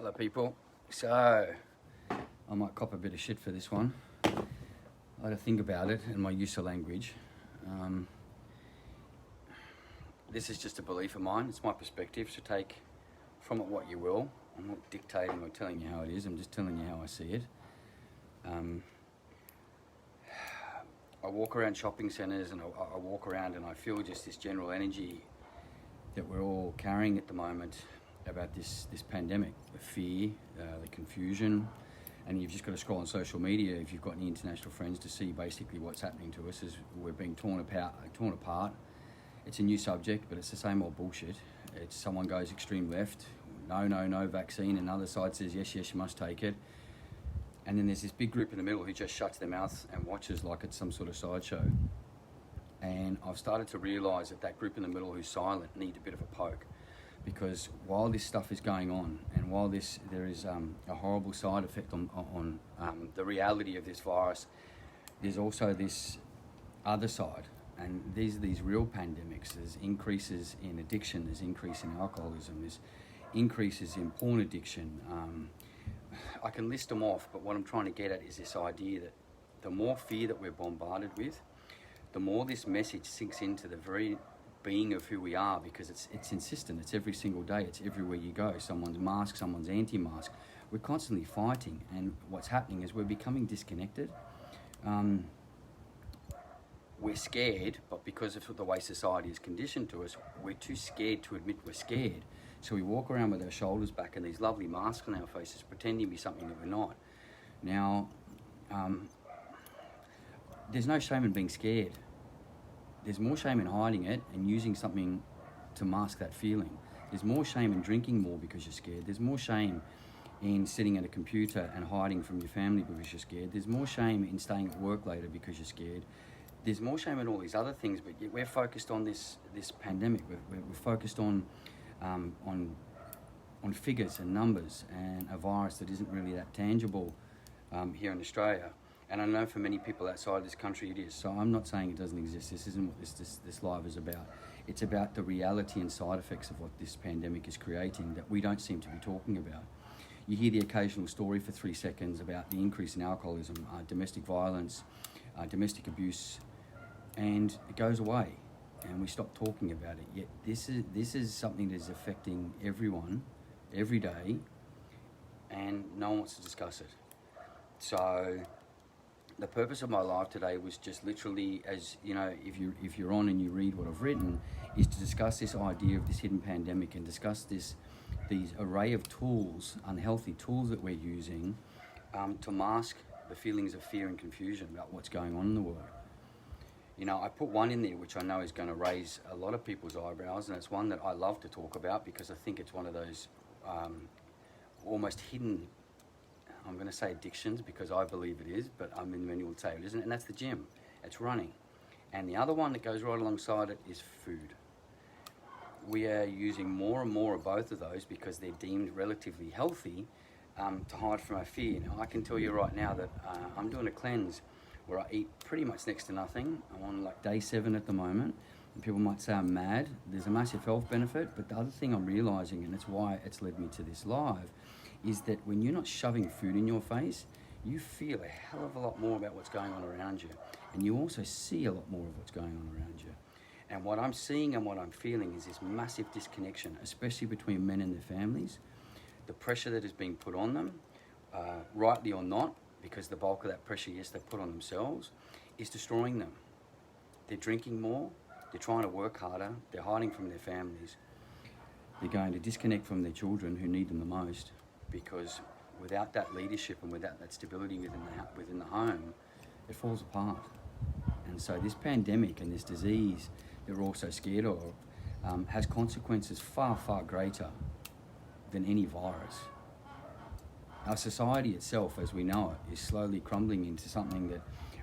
Hello people. So, I might cop a bit of shit for this one. I had to think about it and my use of language. This is just a belief of mine, it's my perspective, so take from it what you will. I'm not dictating or telling you how it is, I'm just telling you how I see it. I walk around shopping centres and I walk around and I feel just this general energy that we're all carrying at the moment about this pandemic, the fear, the confusion, and you've just got to scroll on social media if you've got any international friends to see basically what's happening to us as we're being torn apart. It's a new subject, but it's the same old bullshit. It's someone goes extreme left, no vaccine, and the other side says yes, you must take it. And then there's this big group in the middle who just shuts their mouth and watches like it's some sort of sideshow. And I've started to realise that group in the middle who's silent need a bit of a poke. Because while this stuff is going on, and while there is a horrible side effect on the reality of this virus, there's also this other side. And these real pandemics. There's increases in addiction, there's increase in alcoholism, there's increases in porn addiction. I can list them off, but what I'm trying to get at is this idea that the more fear that we're bombarded with, the more this message sinks into the very being of who we are, because it's insistent, it's every single day, it's everywhere you go. Someone's masked, someone's anti-mask. We're constantly fighting, and what's happening is we're becoming disconnected. We're scared, but because of the way society is conditioned to us, we're too scared to admit we're scared. So we walk around with our shoulders back and these lovely masks on our faces, pretending to be something that we're not. Now, there's no shame in being scared. There's more shame in hiding it and using something to mask that feeling. There's more shame in drinking more because you're scared. There's more shame in sitting at a computer and hiding from your family because you're scared. There's more shame in staying at work later because you're scared. There's more shame in all these other things, but yet we're focused on this pandemic. We're focused on figures and numbers and a virus that isn't really that tangible here in Australia. And I know for many people outside this country it is. So I'm not saying it doesn't exist. This isn't what this live is about. It's about the reality and side effects of what this pandemic is creating that we don't seem to be talking about. You hear the occasional story for 3 seconds about the increase in alcoholism, domestic violence, domestic abuse, and it goes away and we stop talking about it. Yet this is something that is affecting everyone every day, and no one wants to discuss it. So the purpose of my live today was just literally, as you know, if you're on and you read what I've written, is to discuss this idea of this hidden pandemic and discuss these array of tools, unhealthy tools that we're using to mask the feelings of fear and confusion about what's going on in the world. You know, I put one in there which I know is going to raise a lot of people's eyebrows, and it's one that I love to talk about because I think it's one of those almost hidden, I'm going to say addictions because I believe it is, but I mean many will say it isn't, and that's the gym. It's running. And the other one that goes right alongside it is food. We are using more and more of both of those because they're deemed relatively healthy to hide from our fear. Now, I can tell you right now that I'm doing a cleanse where I eat pretty much next to nothing. I'm on like day 7 at the moment. And people might say I'm mad. There's a massive health benefit, but the other thing I'm realizing, and it's why it's led me to this live, is that when you're not shoving food in your face, you feel a hell of a lot more about what's going on around you. And you also see a lot more of what's going on around you. And what I'm seeing and what I'm feeling is this massive disconnection, especially between men and their families. The pressure that is being put on them, rightly or not, because the bulk of that pressure, yes, they put on themselves, is destroying them. They're drinking more, they're trying to work harder, they're hiding from their families. They're going to disconnect from their children who need them the most, because without that leadership and without that stability within the home, it falls apart. And so this pandemic and this disease that we're all so scared of has consequences far, far greater than any virus. Our society itself, as we know it, is slowly crumbling into something that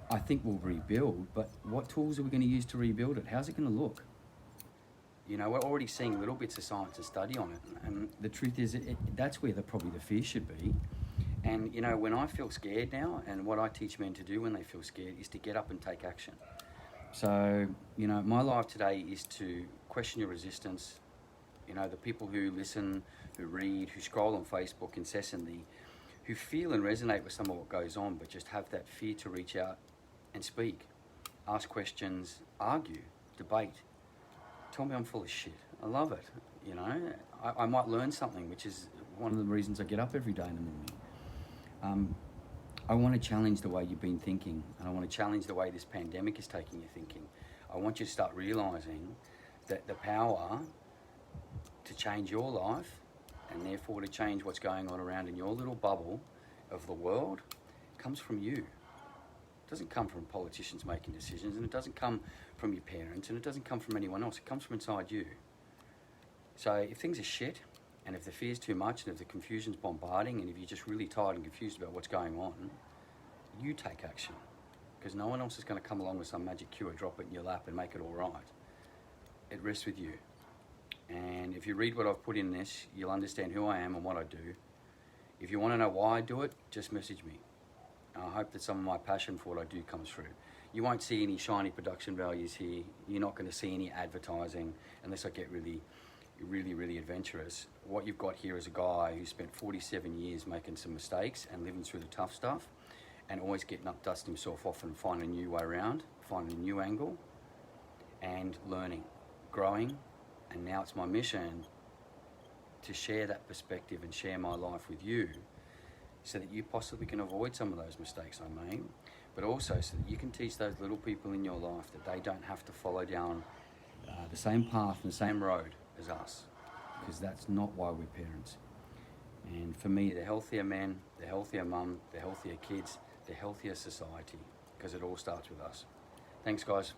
I think we'll rebuild, but what tools are we going to use to rebuild it? How's it going to look? You know, we're already seeing little bits of science and study on it, and the truth is that's where probably the fear should be. And you know, when I feel scared now, and what I teach men to do when they feel scared is to get up and take action. So, you know, my life today is to question your resistance. You know, the people who listen, who read, who scroll on Facebook incessantly, who feel and resonate with some of what goes on, but just have that fear to reach out and speak, ask questions, argue, debate. Tell me I'm full of shit. I love it. You know, I might learn something, which is one of the reasons I get up every day in the morning. I want to challenge the way you've been thinking, and I want to challenge the way this pandemic is taking your thinking. I want you to start realising that the power to change your life, and therefore to change what's going on around in your little bubble of the world, comes from you. It doesn't come from politicians making decisions, and it doesn't come from your parents, and it doesn't come from anyone else. It comes from inside you. So if things are shit, and if the fear's too much, and if the confusion's bombarding, and if you're just really tired and confused about what's going on, you take action. Because no one else is going to come along with some magic cure, drop it in your lap and make it all right. It rests with you. And if you read what I've put in this, you'll understand who I am and what I do. If you want to know why I do it, just message me. I hope that some of my passion for what I do comes through. You won't see any shiny production values here. You're not going to see any advertising unless I get really adventurous. What you've got here is a guy who spent 47 years making some mistakes and living through the tough stuff, and always getting up, dusting himself off and finding a new way around, finding a new angle, and learning, growing. And now it's my mission to share that perspective and share my life with you, so that you possibly can avoid some of those mistakes I made, but also so that you can teach those little people in your life that they don't have to follow down the same path and the same road as us, because that's not why we're parents. And for me, the healthier men, the healthier mum, the healthier kids, the healthier society, because it all starts with us. Thanks, guys.